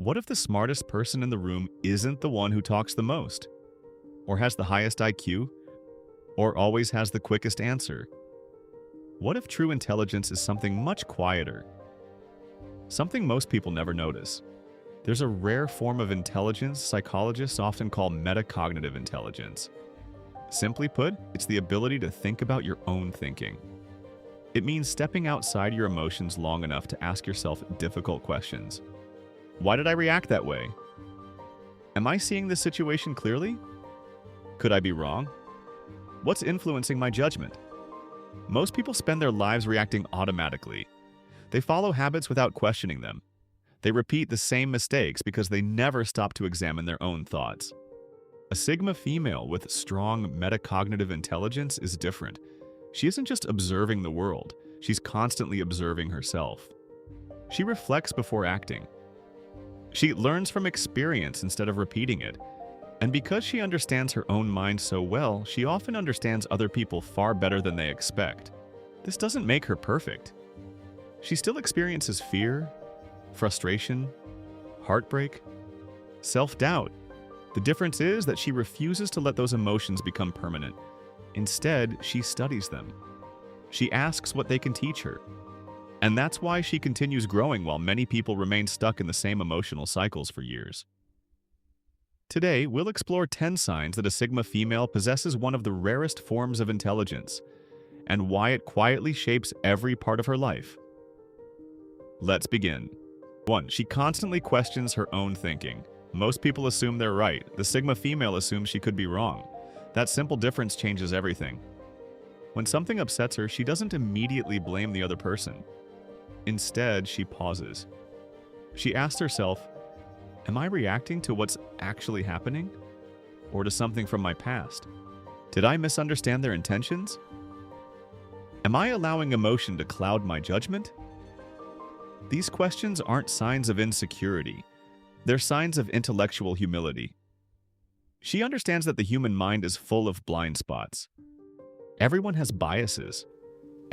What if the smartest person in the room isn't the one who talks the most, or has the highest IQ, or always has the quickest answer? What if true intelligence is something much quieter? Something most people never notice. There's a rare form of intelligence psychologists often call metacognitive intelligence. Simply put, it's the ability to think about your own thinking. It means stepping outside your emotions long enough to ask yourself difficult questions. Why did I react that way? Am I seeing this situation clearly? Could I be wrong? What's influencing my judgment? Most people spend their lives reacting automatically. They follow habits without questioning them. They repeat the same mistakes because they never stop to examine their own thoughts. A Sigma female with strong metacognitive intelligence is different. She isn't just observing the world, she's constantly observing herself. She reflects before acting. She learns from experience instead of repeating it. And because she understands her own mind so well, she often understands other people far better than they expect. This doesn't make her perfect. She still experiences fear, frustration, heartbreak, self-doubt. The difference is that she refuses to let those emotions become permanent. Instead, she studies them. She asks what they can teach her. And that's why she continues growing while many people remain stuck in the same emotional cycles for years. Today, we'll explore 10 signs that a Sigma female possesses one of the rarest forms of intelligence, and why it quietly shapes every part of her life. Let's begin. 1. She constantly questions her own thinking. Most people assume they're right. The Sigma female assumes she could be wrong. That simple difference changes everything. When something upsets her, she doesn't immediately blame the other person. Instead, she pauses. She asks herself, am I reacting to what's actually happening? Or to something from my past? Did I misunderstand their intentions? Am I allowing emotion to cloud my judgment? These questions aren't signs of insecurity. They're signs of intellectual humility. She understands that the human mind is full of blind spots. Everyone has biases.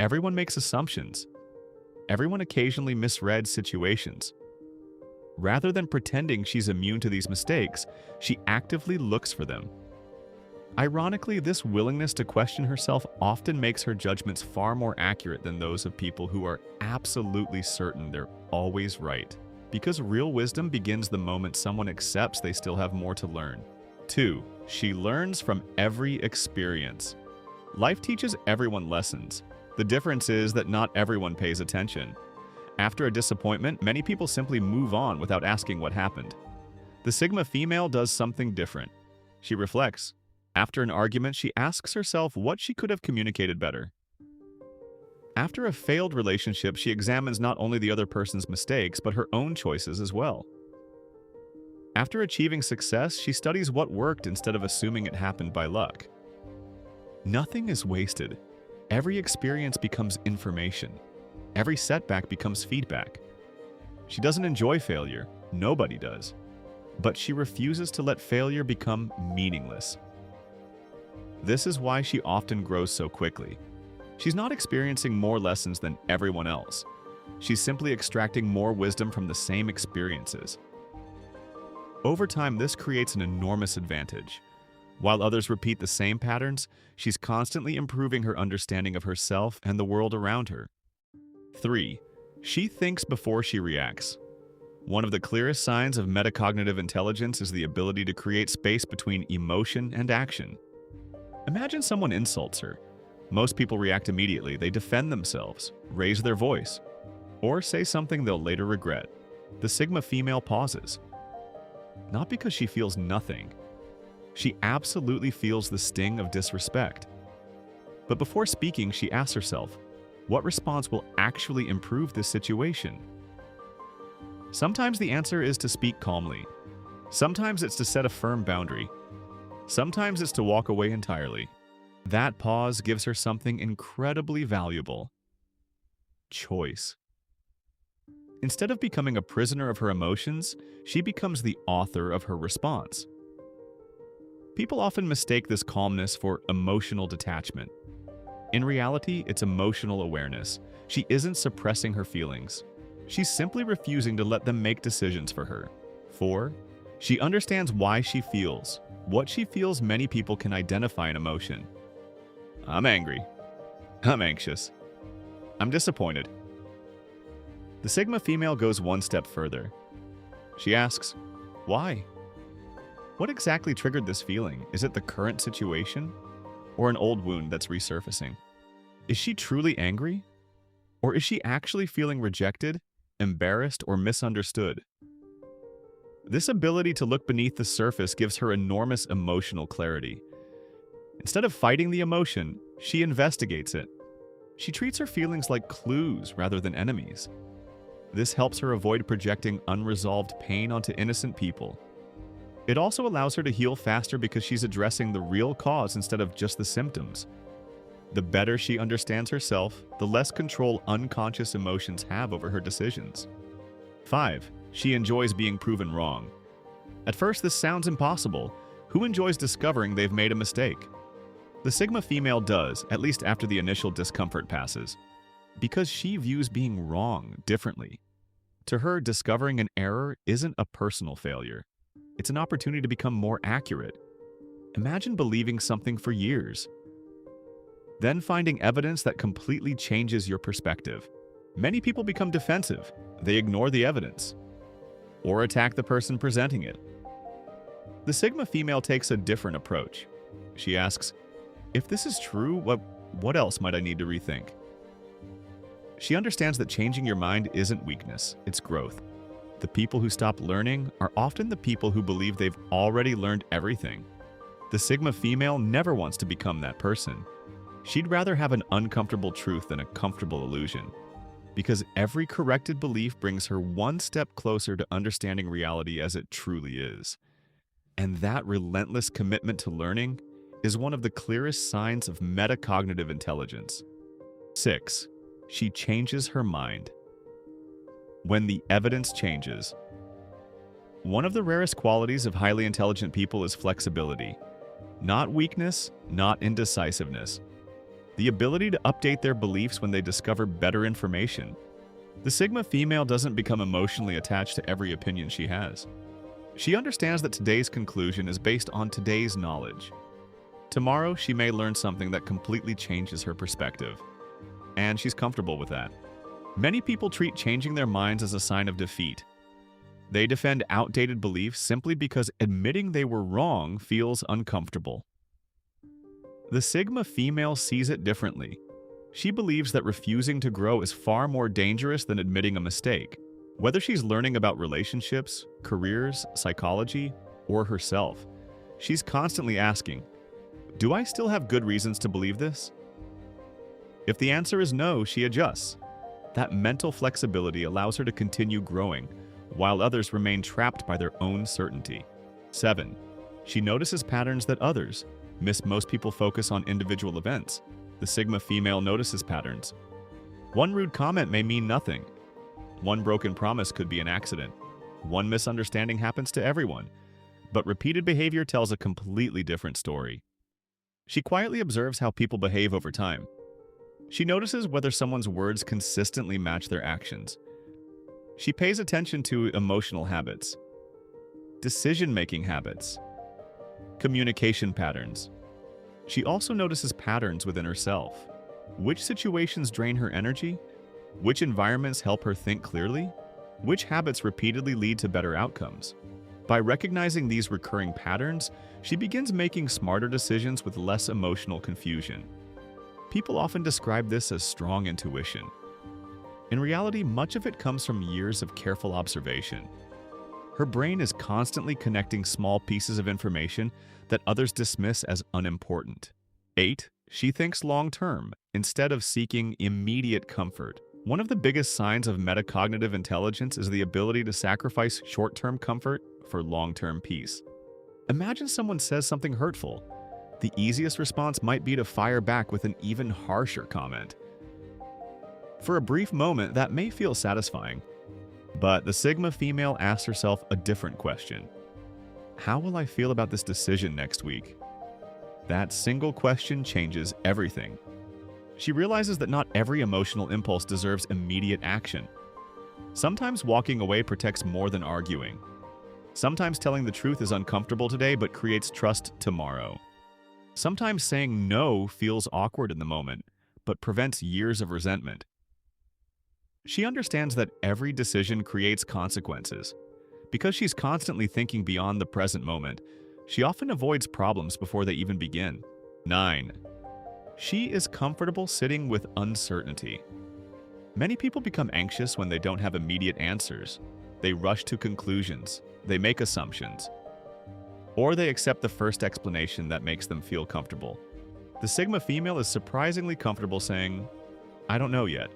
Everyone makes assumptions. Everyone occasionally misread situations. Rather than pretending she's immune to these mistakes, she actively looks for them. Ironically, this willingness to question herself often makes her judgments far more accurate than those of people who are absolutely certain they're always right. Because real wisdom begins the moment someone accepts they still have more to learn. 2. She learns from every experience. Life teaches everyone lessons. The difference is that not everyone pays attention. After a disappointment, many people simply move on without asking what happened. The Sigma female does something different. She reflects. After an argument, she asks herself what she could have communicated better. After a failed relationship, she examines not only the other person's mistakes, but her own choices as well. After achieving success, she studies what worked instead of assuming it happened by luck. Nothing is wasted. Every experience becomes information. Every setback becomes feedback. She doesn't enjoy failure. Nobody does. But she refuses to let failure become meaningless. This is why she often grows so quickly. She's not experiencing more lessons than everyone else. She's simply extracting more wisdom from the same experiences. Over time, this creates an enormous advantage. While others repeat the same patterns, she's constantly improving her understanding of herself and the world around her. 3. She thinks before she reacts. One of the clearest signs of metacognitive intelligence is the ability to create space between emotion and action. Imagine someone insults her. Most people react immediately. They defend themselves, raise their voice, or say something they'll later regret. The Sigma female pauses. Not because she feels nothing. She absolutely feels the sting of disrespect. But before speaking, she asks herself, what response will actually improve this situation? Sometimes the answer is to speak calmly. Sometimes it's to set a firm boundary. Sometimes it's to walk away entirely. That pause gives her something incredibly valuable: choice. Instead of becoming a prisoner of her emotions, she becomes the author of her response. People often mistake this calmness for emotional detachment. In reality, it's emotional awareness. She isn't suppressing her feelings. She's simply refusing to let them make decisions for her. 4. She understands why she feels. What she feels, many people can identify an emotion. I'm angry. I'm anxious. I'm disappointed. The Sigma female goes one step further. She asks, why? What exactly triggered this feeling? Is it the current situation? Or an old wound that's resurfacing? Is she truly angry? Or is she actually feeling rejected, embarrassed, or misunderstood? This ability to look beneath the surface gives her enormous emotional clarity. Instead of fighting the emotion, she investigates it. She treats her feelings like clues rather than enemies. This helps her avoid projecting unresolved pain onto innocent people. It also allows her to heal faster because she's addressing the real cause instead of just the symptoms. The better she understands herself, the less control unconscious emotions have over her decisions. 5. She enjoys being proven wrong. At first, this sounds impossible. Who enjoys discovering they've made a mistake? The Sigma female does, at least after the initial discomfort passes, because she views being wrong differently. To her, discovering an error isn't a personal failure. It's an opportunity to become more accurate. Imagine believing something for years, then finding evidence that completely changes your perspective. Many people become defensive. They ignore the evidence or attack the person presenting it. The Sigma female takes a different approach. She asks, if this is true, what else might I need to rethink? She understands that changing your mind isn't weakness, it's growth. The people who stop learning are often the people who believe they've already learned everything. The Sigma female never wants to become that person. She'd rather have an uncomfortable truth than a comfortable illusion, because every corrected belief brings her one step closer to understanding reality as it truly is. And that relentless commitment to learning is one of the clearest signs of metacognitive intelligence. 6. She changes her mind. When the evidence changes. One of the rarest qualities of highly intelligent people is flexibility. Not weakness, not indecisiveness. The ability to update their beliefs when they discover better information. The Sigma female doesn't become emotionally attached to every opinion she has. She understands that today's conclusion is based on today's knowledge. Tomorrow, she may learn something that completely changes her perspective, and she's comfortable with that. Many people treat changing their minds as a sign of defeat. They defend outdated beliefs simply because admitting they were wrong feels uncomfortable. The Sigma female sees it differently. She believes that refusing to grow is far more dangerous than admitting a mistake. Whether she's learning about relationships, careers, psychology, or herself, she's constantly asking, do I still have good reasons to believe this? If the answer is no, she adjusts. That mental flexibility allows her to continue growing, while others remain trapped by their own certainty. 7. She notices patterns that others miss. Most people focus on individual events. The Sigma female notices patterns. One rude comment may mean nothing. One broken promise could be an accident. One misunderstanding happens to everyone. But repeated behavior tells a completely different story. She quietly observes how people behave over time. She notices whether someone's words consistently match their actions. She pays attention to emotional habits, decision-making habits, communication patterns. She also notices patterns within herself. Which situations drain her energy? Which environments help her think clearly? Which habits repeatedly lead to better outcomes? By recognizing these recurring patterns, she begins making smarter decisions with less emotional confusion. People often describe this as strong intuition. In reality, much of it comes from years of careful observation. Her brain is constantly connecting small pieces of information that others dismiss as unimportant. 8. She thinks long-term instead of seeking immediate comfort. One of the biggest signs of metacognitive intelligence is the ability to sacrifice short-term comfort for long-term peace. Imagine someone says something hurtful. The easiest response might be to fire back with an even harsher comment. For a brief moment, that may feel satisfying. But the Sigma female asks herself a different question. How will I feel about this decision next week? That single question changes everything. She realizes that not every emotional impulse deserves immediate action. Sometimes walking away protects more than arguing. Sometimes telling the truth is uncomfortable today but creates trust tomorrow. Sometimes saying no feels awkward in the moment, but prevents years of resentment. She understands that every decision creates consequences. Because she's constantly thinking beyond the present moment, she often avoids problems before they even begin. 9. She is comfortable sitting with uncertainty. Many people become anxious when they don't have immediate answers. They rush to conclusions, they make assumptions, or they accept the first explanation that makes them feel comfortable. The Sigma female is surprisingly comfortable saying, "I don't know yet."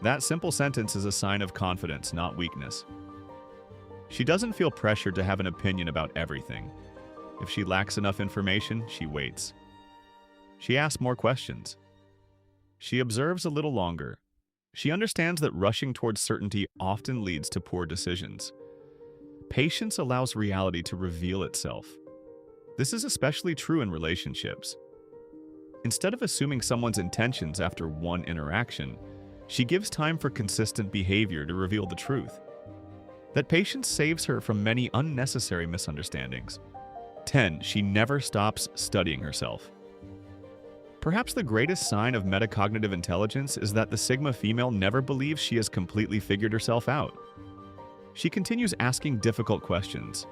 That simple sentence is a sign of confidence, not weakness. She doesn't feel pressured to have an opinion about everything. If she lacks enough information, she waits. She asks more questions. She observes a little longer. She understands that rushing towards certainty often leads to poor decisions. Patience allows reality to reveal itself. This is especially true in relationships. Instead of assuming someone's intentions after one interaction, she gives time for consistent behavior to reveal the truth. That patience saves her from many unnecessary misunderstandings. 10. She never stops studying herself. Perhaps the greatest sign of metacognitive intelligence is that the Sigma female never believes she has completely figured herself out. She continues asking difficult questions.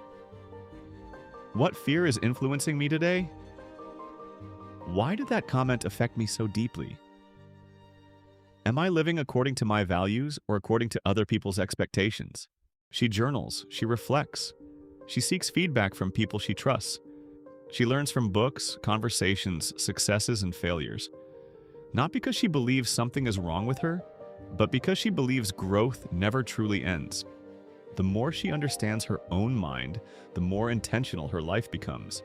What fear is influencing me today? Why did that comment affect me so deeply? Am I living according to my values or according to other people's expectations? She journals, she reflects, she seeks feedback from people she trusts. She learns from books, conversations, successes, and failures. Not because she believes something is wrong with her, but because she believes growth never truly ends. The more she understands her own mind, the more intentional her life becomes.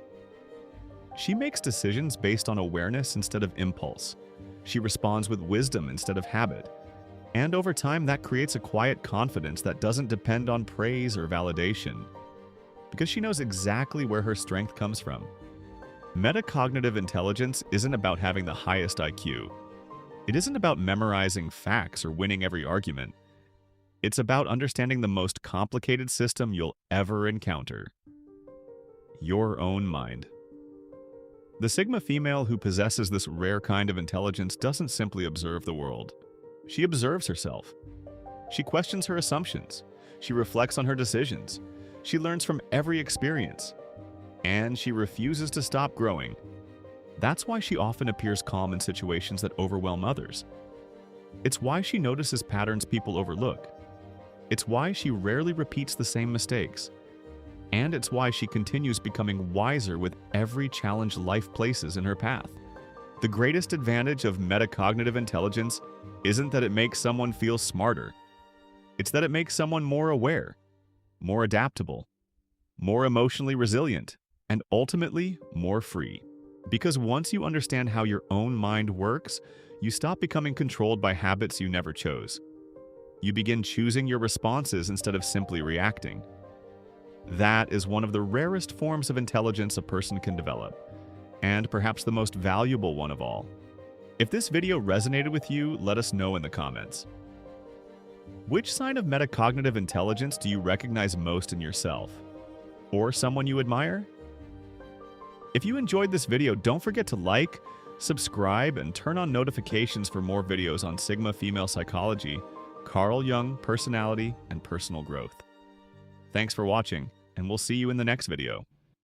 She makes decisions based on awareness instead of impulse. She responds with wisdom instead of habit. And over time, that creates a quiet confidence that doesn't depend on praise or validation, because she knows exactly where her strength comes from. Metacognitive intelligence isn't about having the highest IQ. It isn't about memorizing facts or winning every argument. It's about understanding the most complicated system you'll ever encounter: your own mind. The Sigma female who possesses this rare kind of intelligence doesn't simply observe the world. She observes herself. She questions her assumptions. She reflects on her decisions. She learns from every experience. And she refuses to stop growing. That's why she often appears calm in situations that overwhelm others. It's why she notices patterns people overlook. It's why she rarely repeats the same mistakes. And it's why she continues becoming wiser with every challenge life places in her path. The greatest advantage of metacognitive intelligence isn't that it makes someone feel smarter. It's that it makes someone more aware, more adaptable, more emotionally resilient, and ultimately more free. Because once you understand how your own mind works, you stop becoming controlled by habits you never chose. You begin choosing your responses instead of simply reacting. That is one of the rarest forms of intelligence a person can develop, and perhaps the most valuable one of all. If this video resonated with you, let us know in the comments. Which sign of metacognitive intelligence do you recognize most in yourself? Or someone you admire? If you enjoyed this video, don't forget to like, subscribe, and turn on notifications for more videos on Sigma female psychology, Carl Jung, personality, and personal growth. Thanks for watching, and we'll see you in the next video.